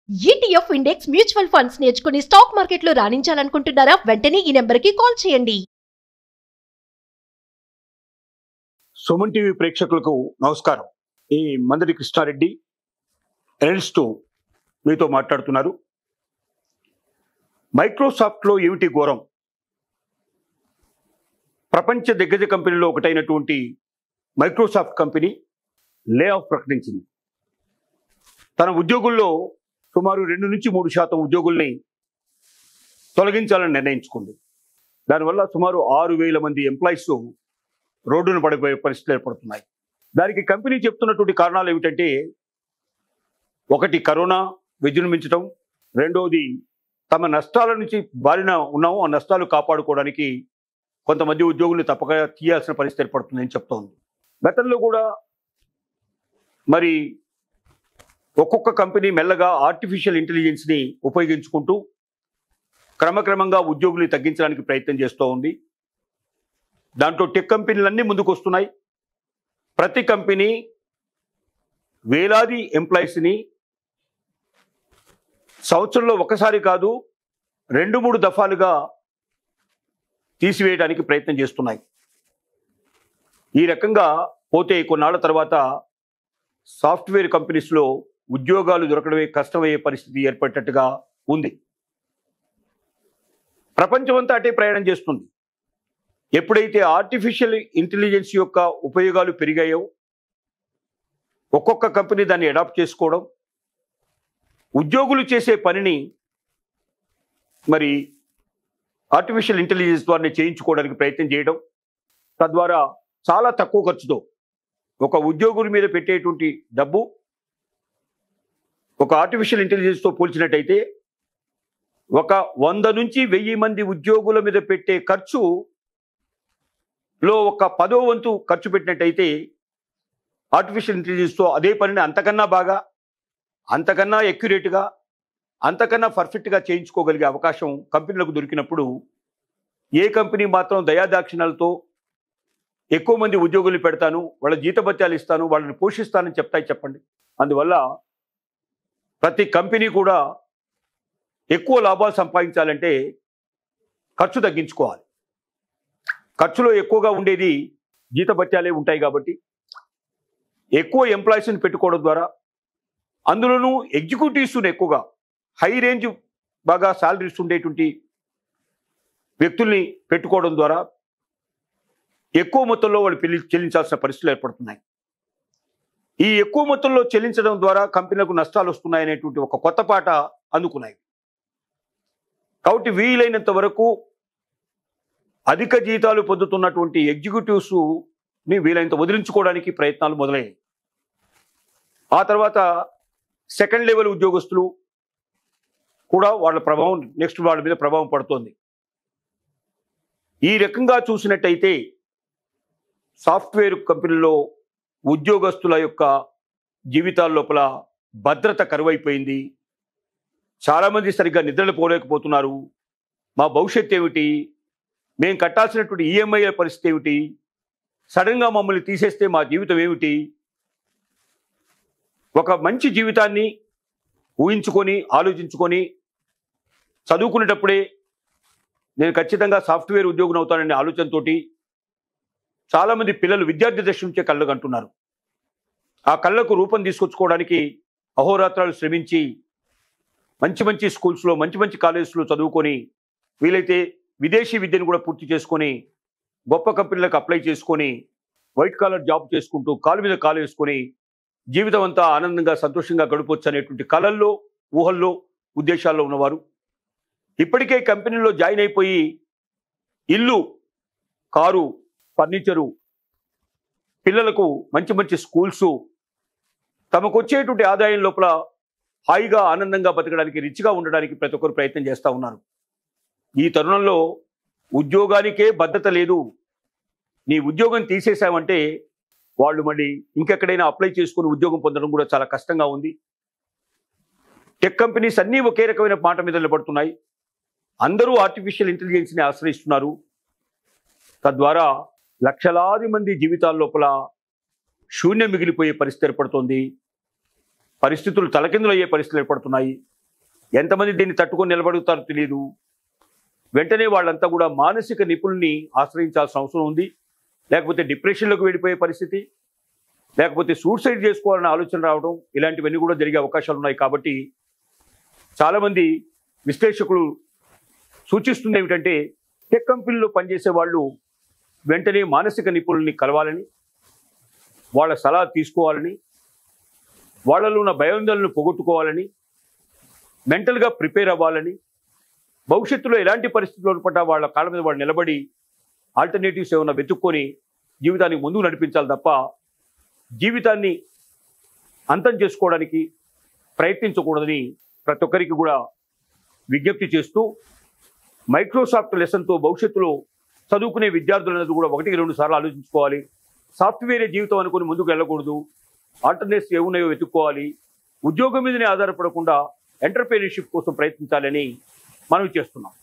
ETF index mutual funds నేర్చుకుని stock మార్కెట్లో రాణించాలనుకుంటున్నారా? వెంటనే ఈ నెంబర్కి కాల్ చేయండి. సుమన్ టీవీ ప్రేక్షకులకు నమస్కారం. ఈ మందడి కృష్ణారెడ్డి ఎనలిస్టు మీతో మాట్లాడుతున్నారు. మైక్రోసాఫ్ట్లో ఏమిటి ఘోరం? ప్రపంచ దిగ్గజ కంపెనీలో ఒకటైనటువంటి మైక్రోసాఫ్ట్ కంపెనీ లే ఆఫ్ ప్రకటించింది. తన ఉద్యోగుల్లో సుమారు 2-3% ఉద్యోగుల్ని తొలగించాలని నిర్ణయించుకుంది. దానివల్ల సుమారు 6,000 మంది ఎంప్లాయీస్ రోడ్డును పడిపోయే పరిస్థితులు ఏర్పడుతున్నాయి. దానికి కంపెనీ చెప్తున్నటువంటి కారణాలు ఏమిటంటే, ఒకటి కరోనా విజృంభించడం, రెండవది తమ నష్టాల నుంచి బారిన ఉన్నాము, ఆ నష్టాలు కాపాడుకోవడానికి కొంతమంది ఉద్యోగుల్ని తప్పక తీయాల్సిన పరిస్థితి ఏర్పడుతుందని చెప్తోంది. గతంలో కూడా మరి ఒక్కొక్క కంపెనీ మెల్లగా ఆర్టిఫిషియల్ ఇంటెలిజెన్స్ని ఉపయోగించుకుంటూ క్రమక్రమంగా ఉద్యోగుల్ని తగ్గించడానికి ప్రయత్నం చేస్తూ ఉంది. దాంట్లో టెక్ కంపెనీలన్నీ ముందుకు వస్తున్నాయి. ప్రతి కంపెనీ వేలాది ఎంప్లాయీస్ని సంవత్సరంలో ఒకసారి కాదు 2-3 దఫాలుగా తీసివేయడానికి ప్రయత్నం చేస్తున్నాయి. ఈ రకంగా పోతే కొన్నాళ్ల తర్వాత సాఫ్ట్వేర్ కంపెనీస్లో ఉద్యోగాలు దొరకడమే కష్టమయ్యే పరిస్థితి ఏర్పడేటట్టుగా ఉంది. ప్రపంచమంతా అటే ప్రయాణం చేస్తుంది. ఎప్పుడైతే ఆర్టిఫిషియల్ ఇంటెలిజెన్స్ యొక్క ఉపయోగాలు పెరిగాయో ఒక్కొక్క కంపెనీ దాన్ని అడాప్ట్ చేసుకోవడం, ఉద్యోగులు చేసే పనిని మరి ఆర్టిఫిషియల్ ఇంటెలిజెన్స్ ద్వారా చేయించుకోవడానికి ప్రయత్నం చేయడం, తద్వారా చాలా తక్కువ ఖర్చుతో ఒక ఉద్యోగుల మీద పెట్టేటువంటి డబ్బు ఒక ఆర్టిఫిషియల్ ఇంటెలిజెన్స్తో పోల్చినట్టయితే ఒక 100 నుంచి 1000 మంది ఉద్యోగుల మీద పెట్టే ఖర్చులో ఒక 10వ వంతు ఖర్చు పెట్టినట్టయితే ఆర్టిఫిషియల్ ఇంటెలిజెన్స్తో అదే పనిని అంతకన్నా బాగా, అంతకన్నా ఎక్యురేట్గా, అంతకన్నా పర్ఫెక్ట్గా చేయించుకోగలిగే అవకాశం కంపెనీలకు దొరికినప్పుడు ఏ కంపెనీ మాత్రం దయాదాక్షిణ్యాలతో ఎక్కువ మంది ఉద్యోగులు పెడతాను, వాళ్ళ జీతభత్యాలు ఇస్తాను, వాళ్ళని పోషిస్తానని చెప్తాయి చెప్పండి? అందువల్ల ప్రతి కంపెనీ కూడా ఎక్కువ లాభాలు సంపాదించాలంటే ఖర్చు తగ్గించుకోవాలి. ఖర్చులో ఎక్కువగా ఉండేది జీతభత్యాలే ఉంటాయి కాబట్టి ఎక్కువ ఎంప్లాయీస్ని పెట్టుకోవడం ద్వారా, అందులోనూ ఎగ్జిక్యూటివ్స్ని ఎక్కువగా హై రేంజ్ బాగా శాలరీస్ ఉండేటువంటి వ్యక్తుల్ని పెట్టుకోవడం ద్వారా ఎక్కువ మొత్తంలో వాళ్ళు చెల్లించాల్సిన పరిస్థితులు ఏర్పడుతున్నాయి. ఈ ఎక్కువ మొత్తంలో చెల్లించడం ద్వారా కంపెనీలకు నష్టాలు వస్తున్నాయనేటువంటి ఒక కొత్త పాట అందుకున్నాయి. కాబట్టి వీలైనంత వరకు అధిక జీతాలు పొందుతున్నటువంటి ఎగ్జిక్యూటివ్స్ని వీలైనంత వదిలించుకోవడానికి ప్రయత్నాలు మొదలయ్యాయి. ఆ తర్వాత సెకండ్ లెవెల్ ఉద్యోగస్తులు కూడా వాళ్ళ ప్రభావం నెక్స్ట్ వాళ్ళ మీద ప్రభావం పడుతోంది. ఈ రకంగా చూసినట్టయితే సాఫ్ట్వేర్ కంపెనీలో ఉద్యోగస్తుల యొక్క జీవితాల లోపల భద్రత కరువైపోయింది. చాలామంది సరిగ్గా నిద్రలు పోలేకపోతున్నారు. మా భవిష్యత్తు ఏమిటి, మేము కట్టాల్సినటువంటి ఈఎంఐల పరిస్థితి ఏమిటి, సడన్గా మమ్మల్ని తీసేస్తే మా జీవితం ఏమిటి? ఒక మంచి జీవితాన్ని ఊహించుకొని ఆలోచించుకొని చదువుకునేటప్పుడే నేను ఖచ్చితంగా సాఫ్ట్వేర్ ఉద్యోగిని అవుతాననే ఆలోచనతోటి చాలామంది పిల్లలు విద్యార్థి దశ నుంచే కళ్ళకు అంటున్నారు. ఆ కళ్ళకు రూపం తీసుకొచ్చుకోవడానికి అహోరాత్రాలు శ్రమించి మంచి మంచి స్కూల్స్లో, మంచి మంచి కాలేజెస్లో చదువుకొని, వీలైతే విదేశీ విద్యను కూడా పూర్తి చేసుకొని గొప్ప కంపెనీలకు అప్లై చేసుకొని వైట్ కాలర్ జాబ్ చేసుకుంటూ కాలు మీద కాలు వేసుకొని జీవితం అంతా ఆనందంగా సంతోషంగా గడపవచ్చు అనేటువంటి కలల్లో, ఊహల్లో, ఉద్దేశాల్లో ఉన్నవారు ఇప్పటికే కంపెనీలో జాయిన్ అయిపోయి ఇల్లు, కారు, ఫర్నిచరు, పిల్లలకు మంచి మంచి స్కూల్సు, తమకు వచ్చేటువంటి ఆదాయం లోపల హాయిగా ఆనందంగా బతకడానికి, రిచ్గా ఉండడానికి ప్రతి ఒక్కరు ప్రయత్నం చేస్తూ ఉన్నారు. ఈ తరుణంలో ఉద్యోగానికే భద్రత లేదు. నీ ఉద్యోగం తీసేసామంటే వాళ్ళు మళ్ళీ ఇంకెక్కడైనా అప్లై చేసుకుని ఉద్యోగం పొందడం కూడా చాలా కష్టంగా ఉంది. టెక్ కంపెనీస్ అన్నీ ఒకే రకమైన మాట మీద నిలబడుతున్నాయి. అందరూ ఆర్టిఫిషియల్ ఇంటెలిజెన్స్ని ఆశ్రయిస్తున్నారు. తద్వారా లక్షలాది మంది జీవితాల లోపల శూన్యం మిగిలిపోయే పరిస్థితి ఏర్పడుతోంది. పరిస్థితులు తలకిందులయ్యే పరిస్థితులు ఏర్పడుతున్నాయి. ఎంతమంది దీన్ని తట్టుకొని నిలబడుతారో తెలియదు. వెంటనే వాళ్ళంతా కూడా మానసిక నిపుణుల్ని ఆశ్రయించాల్సిన అవసరం ఉంది. లేకపోతే డిప్రెషన్లోకి వెళ్ళిపోయే పరిస్థితి, లేకపోతే సూసైడ్ చేసుకోవాలనే ఆలోచన రావడం, ఇలాంటివన్నీ కూడా జరిగే అవకాశాలు ఉన్నాయి. కాబట్టి చాలామంది విశ్లేషకులు సూచిస్తుంది ఏమిటంటే, టెక్ కంపెనీలో పనిచేసే వాళ్ళు వెంటనే మానసిక నిపుణుల్ని కలవాలని, వాళ్ళ సలహా తీసుకోవాలని, వాళ్ళలో ఉన్న భయాందోళనను పోగొట్టుకోవాలని, మెంటల్గా ప్రిపేర్ అవ్వాలని, భవిష్యత్తులో ఎలాంటి పరిస్థితుల్లో పడ్డా వాళ్ళ కాళ్ళ మీద వాళ్ళు నిలబడి ఆల్టర్నేటివ్స్ ఏమైనా వెతుక్కొని జీవితానికి ముందుకు నడిపించాలి తప్ప జీవితాన్ని అంతం చేసుకోవడానికి ప్రయత్నించకూడదని ప్రతి ఒక్కరికి కూడా విజ్ఞప్తి చేస్తూ, మైక్రోసాఫ్ట్ లెసన్తో భవిష్యత్తులో చదువుకునే విద్యార్థులనేది కూడా 1-2 సార్లు ఆలోచించుకోవాలి. సాఫ్ట్వేరే జీవితం అనుకుని ముందుకు వెళ్ళకూడదు. ఆల్టర్నేట్స్ ఏమున్నాయో వెతుక్కోవాలి. ఉద్యోగం మీదనే ఆధారపడకుండా ఎంటర్‌ప్రెన్యూర్‌షిప్ కోసం ప్రయత్నించాలని మనవి చేస్తున్నాం.